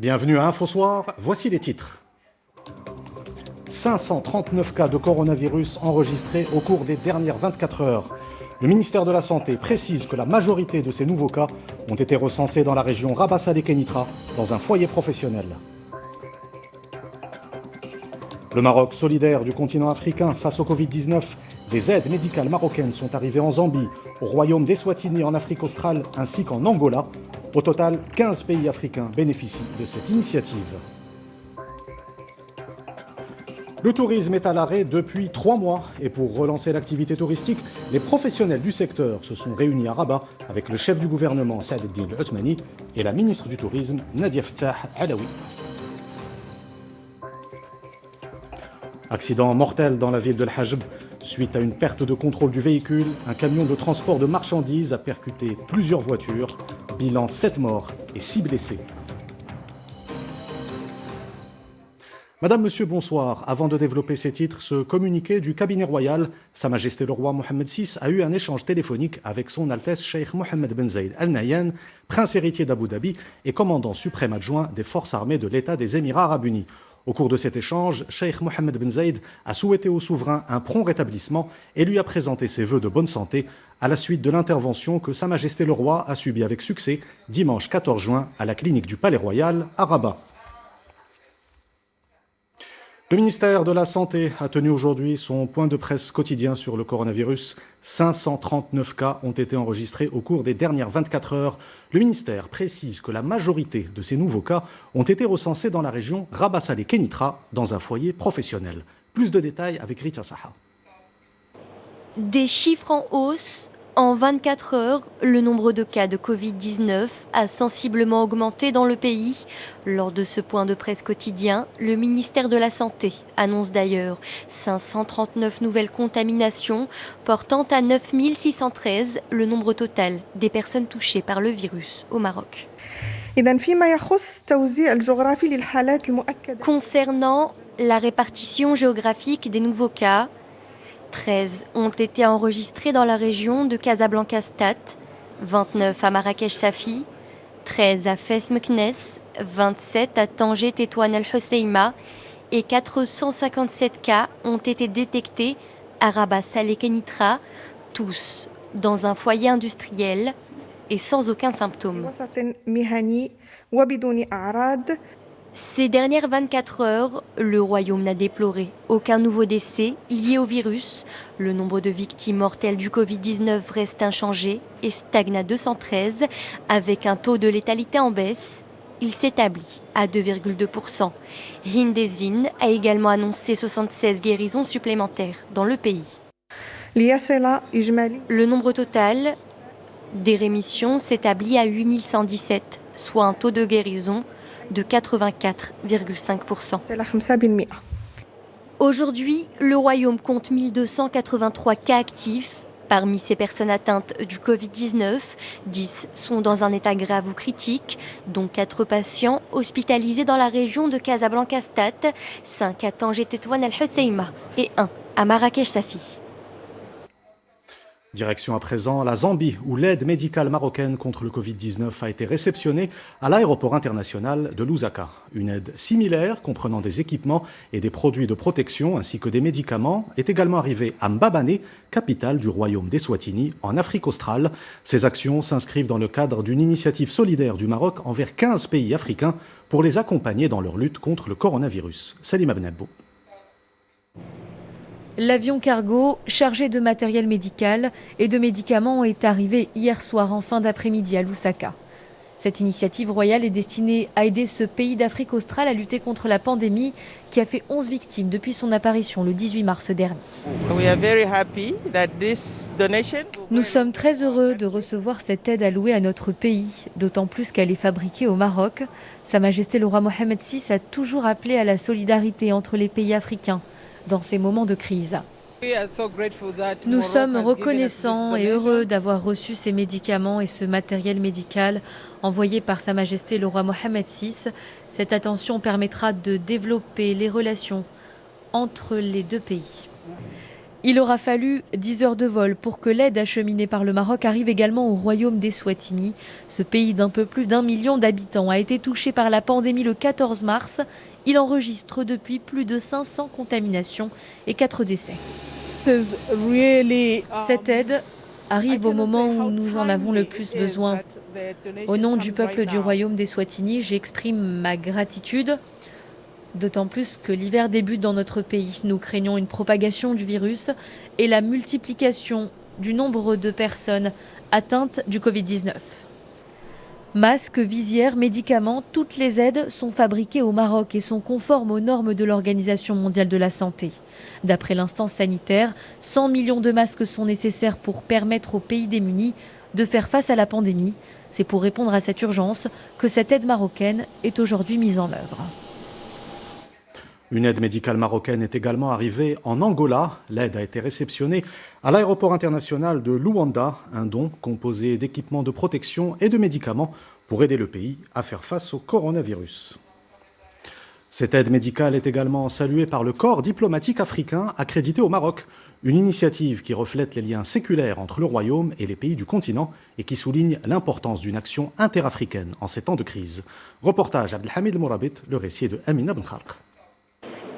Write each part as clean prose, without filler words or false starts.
Bienvenue à InfoSoir, voici les titres. 539 cas de coronavirus enregistrés au cours des dernières 24 heures. Le ministère de la Santé précise que la majorité de ces nouveaux cas ont été recensés dans la région Rabah Saleh Kenitra, dans un foyer professionnel. Le Maroc solidaire du continent africain face au Covid-19, des aides médicales marocaines sont arrivées en Zambie, au royaume d'Eswatini en Afrique australe ainsi qu'en Angola. Au total, 15 pays africains bénéficient de cette initiative. Le tourisme est à l'arrêt depuis 3 mois et pour relancer l'activité touristique, les professionnels du secteur se sont réunis à Rabat avec le chef du gouvernement Saad Eddine Othmani et la ministre du Tourisme Nadia Ftah Alaoui. Accident mortel dans la ville de Al-Hajb. Suite à une perte de contrôle du véhicule, un camion de transport de marchandises a percuté plusieurs voitures. Bilan 7 morts et 6 blessés. Madame, Monsieur, bonsoir. Avant de développer ces titres, ce communiqué du cabinet royal, Sa Majesté le roi Mohammed VI a eu un échange téléphonique avec son Altesse Cheikh Mohammed Ben Zayed Al Nahyan, prince héritier d'Abu Dhabi et commandant suprême adjoint des forces armées de l'État des Émirats arabes unis. Au cours de cet échange, Cheikh Mohammed Ben Zayed a souhaité au souverain un prompt rétablissement et lui a présenté ses vœux de bonne santé à la suite de l'intervention que Sa Majesté le roi a subie avec succès dimanche 14 juin à la clinique du Palais Royal à Rabat. Le ministère de la Santé a tenu aujourd'hui son point de presse quotidien sur le coronavirus. 539 cas ont été enregistrés au cours des dernières 24 heures. Le ministère précise que la majorité de ces nouveaux cas ont été recensés dans la région Rabah Saleh Kenitra, dans un foyer professionnel. Plus de détails avec Rita Saha. Des chiffres en hausse. En 24 heures, le nombre de cas de Covid-19 a sensiblement augmenté dans le pays. Lors de ce point de presse quotidien, le ministère de la Santé annonce d'ailleurs 539 nouvelles contaminations, portant à 9613 le nombre total des personnes touchées par le virus au Maroc. Concernant la répartition géographique des nouveaux cas, 13 ont été enregistrés dans la région de Casablanca-Stad, 29 à Marrakech-Safi, 13 à Fès-Meknès, 27 à Tanger-Tétouan el-Hoceima et 457 cas ont été détectés à Rabah Saleh Kenitra, tous dans un foyer industriel et sans aucun symptôme. Ces dernières 24 heures, le royaume n'a déploré aucun nouveau décès lié au virus. Le nombre de victimes mortelles du Covid-19 reste inchangé et stagne à 213, avec un taux de létalité en baisse. Il s'établit à 2,2%. Hindezine a également annoncé 76 guérisons supplémentaires dans le pays. Le nombre total des rémissions s'établit à 8117, soit un taux de guérison de 84,5%. Aujourd'hui, le royaume compte 1283 cas actifs. Parmi ces personnes atteintes du Covid-19, 10 sont dans un état grave ou critique, dont 4 patients hospitalisés dans la région de Casablanca-Stad, 5 à Tanger-Tétouan el-Hoceima et 1 à Marrakech-Safi. Direction à présent la Zambie, où l'aide médicale marocaine contre le Covid-19 a été réceptionnée à l'aéroport international de Lusaka. Une aide similaire, comprenant des équipements et des produits de protection ainsi que des médicaments, est également arrivée à Mbabane, capitale du royaume d'Eswatini, en Afrique australe. Ces actions s'inscrivent dans le cadre d'une initiative solidaire du Maroc envers 15 pays africains pour les accompagner dans leur lutte contre le coronavirus. Salima Benabou. L'avion cargo, chargé de matériel médical et de médicaments, est arrivé hier soir en fin d'après-midi à Lusaka. Cette initiative royale est destinée à aider ce pays d'Afrique australe à lutter contre la pandémie qui a fait 11 victimes depuis son apparition le 18 mars dernier. Nous sommes très heureux de recevoir cette aide allouée à notre pays, d'autant plus qu'elle est fabriquée au Maroc. Sa Majesté le roi Mohammed VI a toujours appelé à la solidarité entre les pays africains dans ces moments de crise. Nous sommes reconnaissants et heureux d'avoir reçu ces médicaments et ce matériel médical envoyé par Sa Majesté le roi Mohammed VI. Cette attention permettra de développer les relations entre les deux pays. Il aura fallu 10 heures de vol pour que l'aide acheminée par le Maroc arrive également au royaume d'Eswatini. Ce pays d'un peu plus d'1 million d'habitants a été touché par la pandémie le 14 mars. Il enregistre depuis plus de 500 contaminations et 4 décès. Cette aide arrive au moment où nous en avons le plus besoin. Au nom du peuple du royaume d'Eswatini, j'exprime ma gratitude. D'autant plus que l'hiver débute dans notre pays. Nous craignons une propagation du virus et la multiplication du nombre de personnes atteintes du Covid-19. Masques, visières, médicaments, toutes les aides sont fabriquées au Maroc et sont conformes aux normes de l'Organisation mondiale de la santé. D'après l'instance sanitaire, 100 millions de masques sont nécessaires pour permettre aux pays démunis de faire face à la pandémie. C'est pour répondre à cette urgence que cette aide marocaine est aujourd'hui mise en œuvre. Une aide médicale marocaine est également arrivée en Angola. L'aide a été réceptionnée à l'aéroport international de Luanda, un don composé d'équipements de protection et de médicaments pour aider le pays à faire face au coronavirus. Cette aide médicale est également saluée par le corps diplomatique africain accrédité au Maroc, une initiative qui reflète les liens séculaires entre le royaume et les pays du continent et qui souligne l'importance d'une action interafricaine en ces temps de crise. Reportage Abdelhamid Mourabit, le récit de Amina Ben Khark.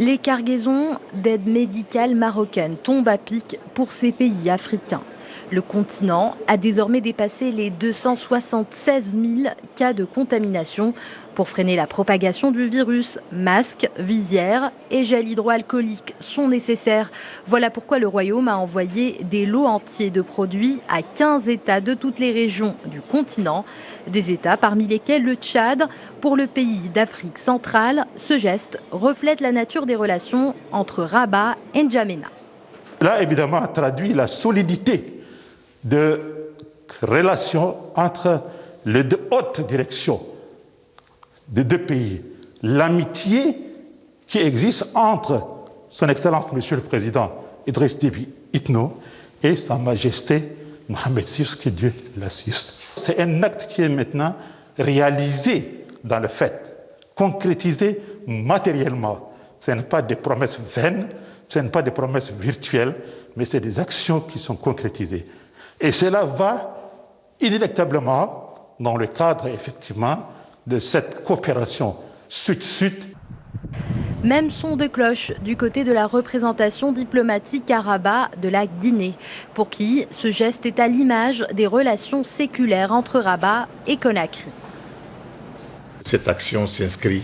Les cargaisons d'aide médicale marocaine tombent à pic pour ces pays africains. Le continent a désormais dépassé les 276 000 cas de contamination. Pour freiner la propagation du virus, masques, visières et gel hydroalcoolique sont nécessaires. Voilà pourquoi le Royaume a envoyé des lots entiers de produits à 15 États de toutes les régions du continent. Des États parmi lesquels le Tchad. Pour le pays d'Afrique centrale, ce geste reflète la nature des relations entre Rabat et N'Djamena. Là, évidemment, a traduit la solidité de relations entre les deux hautes directions des deux pays. L'amitié qui existe entre son Excellence, Monsieur le Président Idriss Déby Itno, et Sa Majesté Mohamed VI, que Dieu l'assiste. C'est un acte qui est maintenant réalisé dans le fait, concrétisé matériellement. Ce n'est pas des promesses vaines, ce n'est pas des promesses virtuelles, mais c'est des actions qui sont concrétisées. Et cela va inéluctablement dans le cadre, effectivement, de cette coopération sud-sud. Même son de cloche du côté de la représentation diplomatique à Rabat de la Guinée, pour qui ce geste est à l'image des relations séculaires entre Rabat et Conakry. Cette action s'inscrit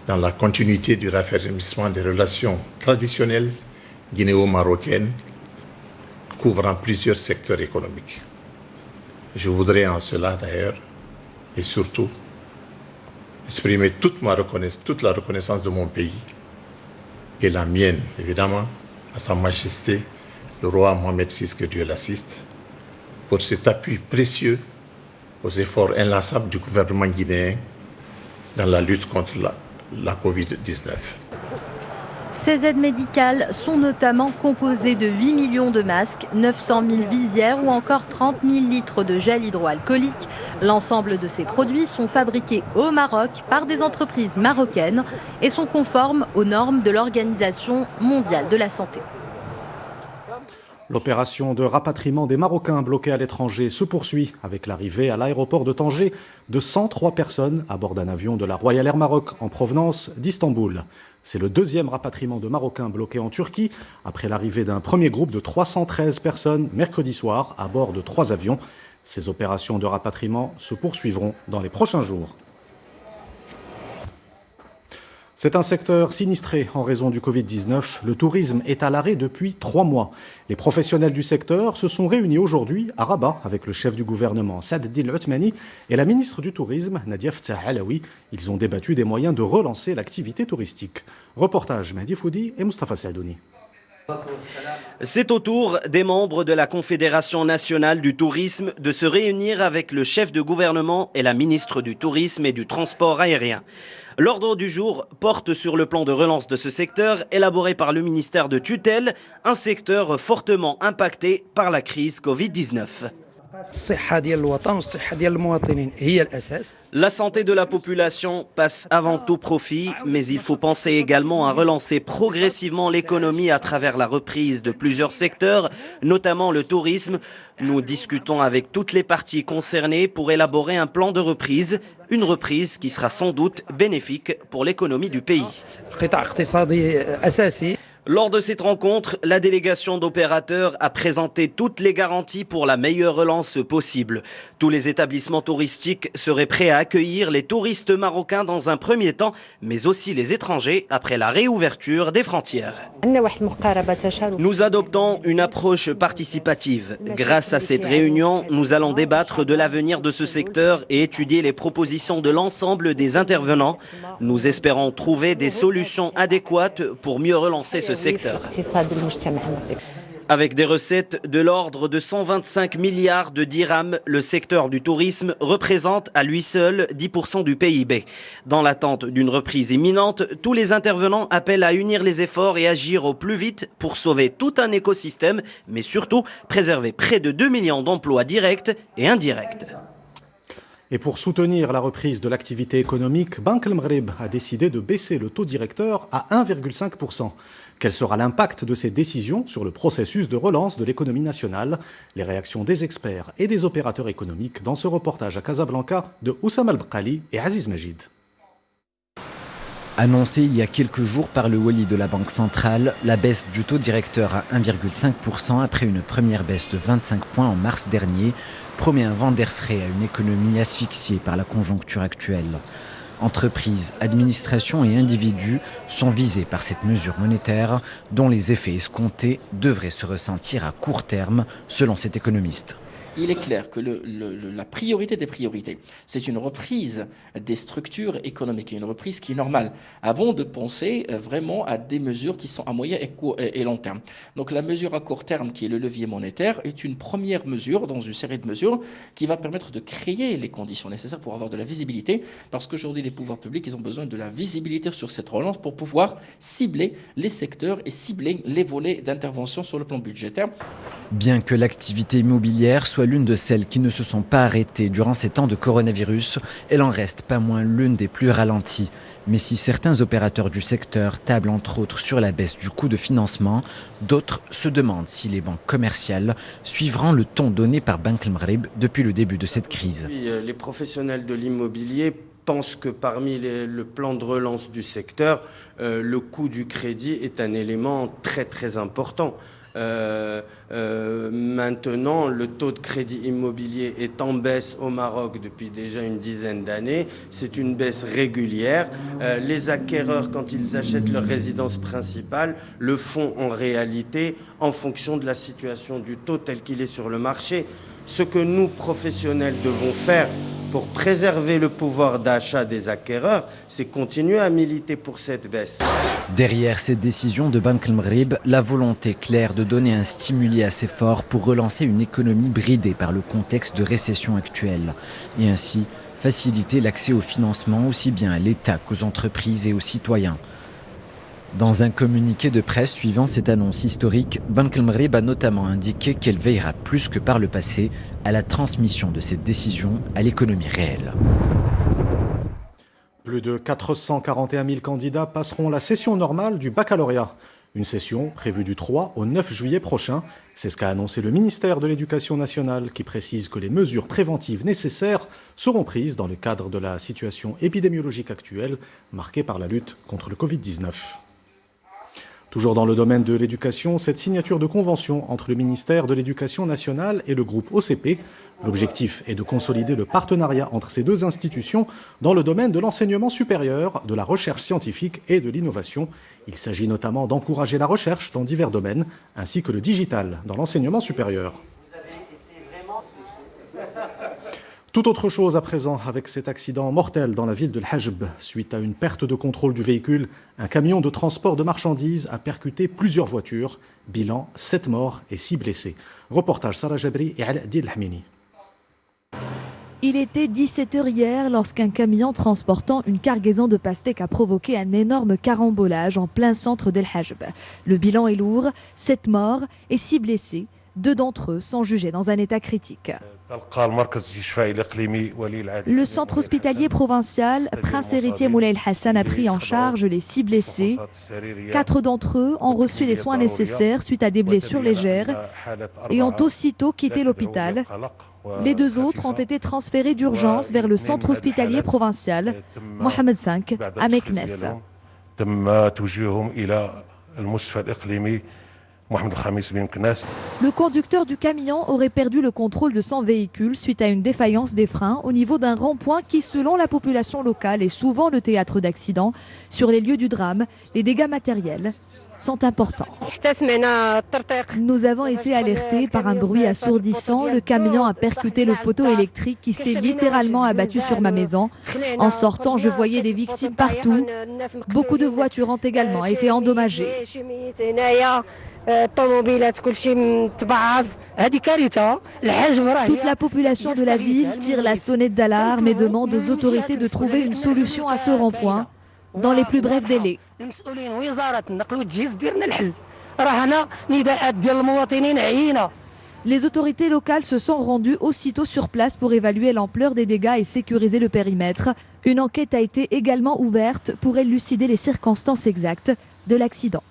dans la continuité du raffermissement des relations traditionnelles guinéo-marocaines couvrant plusieurs secteurs économiques. Je voudrais en cela d'ailleurs et surtout exprimer toute la reconnaissance de mon pays et la mienne, évidemment, à Sa Majesté, le roi Mohamed VI, que Dieu l'assiste, pour cet appui précieux aux efforts inlassables du gouvernement guinéen dans la lutte contre la Covid-19. Ces aides médicales sont notamment composées de 8 millions de masques, 900 000 visières ou encore 30 000 litres de gel hydroalcoolique. L'ensemble de ces produits sont fabriqués au Maroc par des entreprises marocaines et sont conformes aux normes de l'Organisation mondiale de la santé. L'opération de rapatriement des Marocains bloqués à l'étranger se poursuit avec l'arrivée à l'aéroport de Tanger de 103 personnes à bord d'un avion de la Royal Air Maroc en provenance d'Istanbul. C'est le deuxième rapatriement de Marocains bloqués en Turquie après l'arrivée d'un premier groupe de 313 personnes mercredi soir à bord de 3 avions. Ces opérations de rapatriement se poursuivront dans les prochains jours. C'est un secteur sinistré en raison du Covid-19. Le tourisme est à l'arrêt depuis 3 mois. Les professionnels du secteur se sont réunis aujourd'hui à Rabat avec le chef du gouvernement Saad Eddine Othmani et la ministre du Tourisme Nadia Ftah Alaoui. Ils ont débattu des moyens de relancer l'activité touristique. Reportage Mehdi Foudi et Mustafa Sadouni. C'est au tour des membres de la Confédération nationale du tourisme de se réunir avec le chef de gouvernement et la ministre du Tourisme et du Transport aérien. L'ordre du jour porte sur le plan de relance de ce secteur élaboré par le ministère de tutelle, un secteur fortement impacté par la crise Covid-19. La santé de la population passe avant tout profit, mais il faut penser également à relancer progressivement l'économie à travers la reprise de plusieurs secteurs, notamment le tourisme. Nous discutons avec toutes les parties concernées pour élaborer un plan de reprise, une reprise qui sera sans doute bénéfique pour l'économie du pays. Lors de cette rencontre, la délégation d'opérateurs a présenté toutes les garanties pour la meilleure relance possible. Tous les établissements touristiques seraient prêts à accueillir les touristes marocains dans un premier temps, mais aussi les étrangers après la réouverture des frontières. Nous adoptons une approche participative. Grâce à cette réunion, nous allons débattre de l'avenir de ce secteur et étudier les propositions de l'ensemble des intervenants. Nous espérons trouver des solutions adéquates pour mieux relancer ce secteur. Avec des recettes de l'ordre de 125 milliards de dirhams, le secteur du tourisme représente à lui seul 10% du PIB. Dans l'attente d'une reprise imminente, tous les intervenants appellent à unir les efforts et agir au plus vite pour sauver tout un écosystème, mais surtout préserver près de 2 millions d'emplois directs et indirects. Et pour soutenir la reprise de l'activité économique, Banque El Maghreb a décidé de baisser le taux directeur à 1,5%. Quel sera l'impact de ces décisions sur le processus de relance de l'économie nationale? Les réactions des experts et des opérateurs économiques dans ce reportage à Casablanca de Oussama El-Bqali et Aziz Majid. Annoncé il y a quelques jours par le wali de la Banque centrale, la baisse du taux directeur à 1,5% après une première baisse de 25 points en mars dernier promet un vent d'air frais à une économie asphyxiée par la conjoncture actuelle. Entreprises, administrations et individus sont visés par cette mesure monétaire dont les effets escomptés devraient se ressentir à court terme, selon cet économiste. Il est clair que la priorité des priorités, c'est une reprise des structures économiques, une reprise qui est normale, avant de penser vraiment à des mesures qui sont à moyen et long terme. Donc la mesure à court terme, qui est le levier monétaire, est une première mesure dans une série de mesures qui va permettre de créer les conditions nécessaires pour avoir de la visibilité, parce qu'aujourd'hui les pouvoirs publics, ils ont besoin de la visibilité sur cette relance pour pouvoir cibler les secteurs et cibler les volets d'intervention sur le plan budgétaire. Bien que l'activité immobilière soit l'une de celles qui ne se sont pas arrêtées durant ces temps de coronavirus, elle en reste pas moins l'une des plus ralenties. Mais si certains opérateurs du secteur tablent entre autres sur la baisse du coût de financement, d'autres se demandent si les banques commerciales suivront le ton donné par Banque El Maghreb depuis le début de cette crise. Les professionnels de l'immobilier pensent que parmi le plan de relance du secteur, le coût du crédit est un élément très très important. Maintenant, le taux de crédit immobilier est en baisse au Maroc depuis déjà une dizaine d'années. C'est une baisse régulière. Les acquéreurs, quand ils achètent leur résidence principale, le font en réalité en fonction de la situation du taux tel qu'il est sur le marché. Ce que nous, professionnels, devons faire pour préserver le pouvoir d'achat des acquéreurs, c'est continuer à militer pour cette baisse. Derrière cette décision de Banque El Maghreb, la volonté claire de donner un stimuli assez fort pour relancer une économie bridée par le contexte de récession actuelle et ainsi faciliter l'accès au financement aussi bien à l'État qu'aux entreprises et aux citoyens. Dans un communiqué de presse suivant cette annonce historique, Banque El Maghreb a notamment indiqué qu'elle veillera plus que par le passé à la transmission de cette décision à l'économie réelle. Plus de 441 000 candidats passeront la session normale du baccalauréat. Une session prévue du 3 au 9 juillet prochain. C'est ce qu'a annoncé le ministère de l'Éducation nationale qui précise que les mesures préventives nécessaires seront prises dans le cadre de la situation épidémiologique actuelle marquée par la lutte contre le Covid-19. Toujours dans le domaine de l'éducation, cette signature de convention entre le ministère de l'Éducation nationale et le groupe OCP. L'objectif est de consolider le partenariat entre ces deux institutions dans le domaine de l'enseignement supérieur, de la recherche scientifique et de l'innovation. Il s'agit notamment d'encourager la recherche dans divers domaines, ainsi que le digital dans l'enseignement supérieur. Tout autre chose à présent avec cet accident mortel dans la ville de L'Hajb. Suite à une perte de contrôle du véhicule, un camion de transport de marchandises a percuté plusieurs voitures. Bilan, 7 morts et 6 blessés. Reportage Sarah Jabri et Al-Adil Hamini. Il était 17h hier lorsqu'un camion transportant une cargaison de pastèques a provoqué un énorme carambolage en plein centre d'El Hajb. Le bilan est lourd, 7 morts et 6 blessés. 2 d'entre eux sont jugés dans un état critique. Le centre hospitalier provincial Prince Héritier Moulay El Hassan a pris en charge les 6 blessés. 4 d'entre eux ont reçu les soins nécessaires suite à des blessures légères et ont aussitôt quitté l'hôpital. Les 2 autres ont été transférés d'urgence vers le centre hospitalier provincial Mohamed V à Meknes. Le conducteur du camion aurait perdu le contrôle de son véhicule suite à une défaillance des freins au niveau d'un rond-point qui, selon la population locale, est souvent le théâtre d'accidents. Sur les lieux du drame, les dégâts matériels sont importants. Nous avons été alertés par un bruit assourdissant. Le camion a percuté le poteau électrique qui s'est littéralement abattu sur ma maison. En sortant, je voyais des victimes partout. Beaucoup de voitures ont également été endommagées. Toute la population de la ville tire la sonnette d'alarme et demande aux autorités de trouver une solution à ce rond-point dans les plus brefs délais. Les autorités locales se sont rendues aussitôt sur place pour évaluer l'ampleur des dégâts et sécuriser le périmètre. Une enquête a été également ouverte pour élucider les circonstances exactes de l'accident.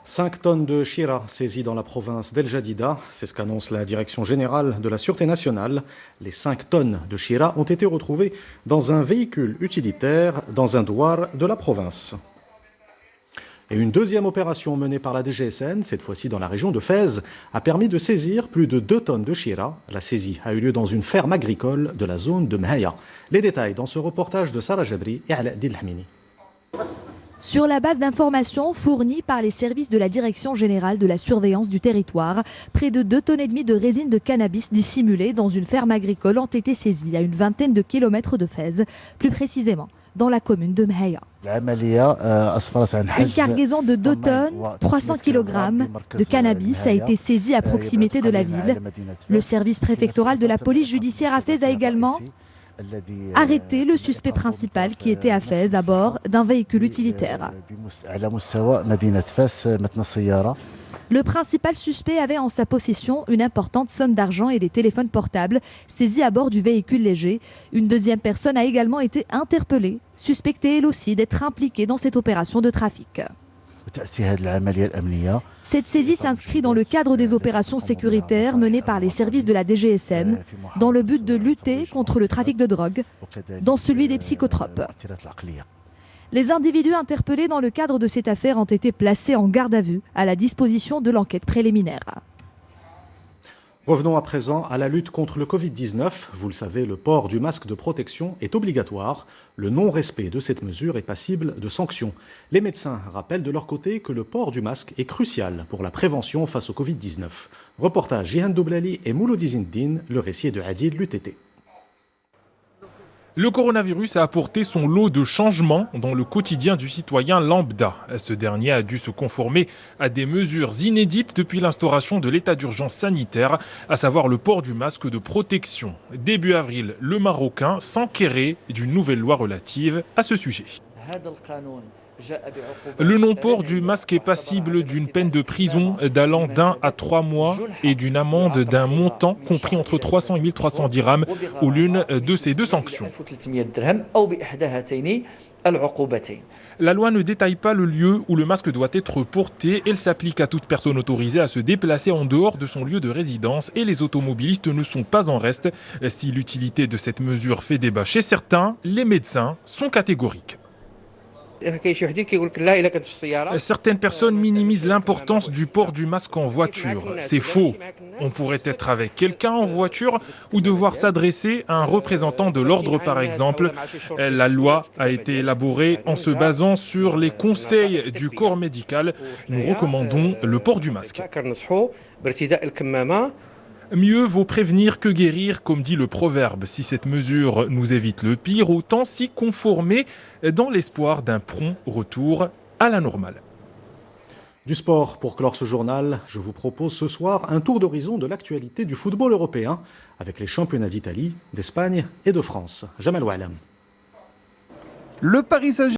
5 tonnes de Shira saisies dans la province d'El Jadida, c'est ce qu'annonce la Direction générale de la Sûreté nationale. Les 5 tonnes de Shira ont été retrouvées dans un véhicule utilitaire dans un douar de la province. Et une deuxième opération menée par la DGSN, cette fois-ci dans la région de Fès, a permis de saisir plus de 2 tonnes de Shira. La saisie a eu lieu dans une ferme agricole de la zone de Mhaya. Les détails dans ce reportage de Sarah Jabri et Ala Dilhamini. Sur la base d'informations fournies par les services de la Direction générale de la surveillance du territoire, près de 2,5 tonnes de résine de cannabis dissimulée dans une ferme agricole ont été saisies à une vingtaine de kilomètres de Fès, plus précisément dans la commune de Mhaya. Une cargaison de 2 tonnes, 300 kg de cannabis a été saisie à proximité de la ville. Le service préfectoral de la police judiciaire à Fès a également arrêté le suspect principal qui était à Fès à bord d'un véhicule utilitaire. Le principal suspect avait en sa possession une importante somme d'argent et des téléphones portables saisis à bord du véhicule léger. Une deuxième personne a également été interpellée, suspectée elle aussi d'être impliquée dans cette opération de trafic. Cette saisie s'inscrit dans le cadre des opérations sécuritaires menées par les services de la DGSN dans le but de lutter contre le trafic de drogue, dont celui des psychotropes. Les individus interpellés dans le cadre de cette affaire ont été placés en garde à vue à la disposition de l'enquête préliminaire. Revenons à présent à la lutte contre le Covid-19. Vous le savez, le port du masque de protection est obligatoire. Le non-respect de cette mesure est passible de sanctions. Les médecins rappellent de leur côté que le port du masque est crucial pour la prévention face au Covid-19. Reportage Jihan Doublali et Mouloudi Zindine, le récit de Adil l'UTT. Le coronavirus a apporté son lot de changements dans le quotidien du citoyen lambda. Ce dernier a dû se conformer à des mesures inédites depuis l'instauration de l'état d'urgence sanitaire, à savoir le port du masque de protection. Début avril, le Marocain s'enquérait d'une nouvelle loi relative à ce sujet. Le non-port du masque est passible d'une peine de prison d'allant d'1 à 3 mois et d'une amende d'un montant compris entre 300 et 1300 dirhams ou l'une de ces deux sanctions. La loi ne détaille pas le lieu où le masque doit être porté. Elle s'applique à toute personne autorisée à se déplacer en dehors de son lieu de résidence et les automobilistes ne sont pas en reste. Si l'utilité de cette mesure fait débat chez certains, les médecins sont catégoriques. Certaines personnes minimisent l'importance du port du masque en voiture. C'est faux. On pourrait être avec quelqu'un en voiture ou devoir s'adresser à un représentant de l'ordre par exemple. La loi a été élaborée en se basant sur les conseils du corps médical. Nous recommandons le port du masque. Mieux vaut prévenir que guérir, comme dit le proverbe. Si cette mesure nous évite le pire, autant s'y conformer dans l'espoir d'un prompt retour à la normale. Du sport, pour clore ce journal, je vous propose ce soir un tour d'horizon de l'actualité du football européen avec les championnats d'Italie, d'Espagne et de France. Jamal Oualam. Le Paris Saint-Germain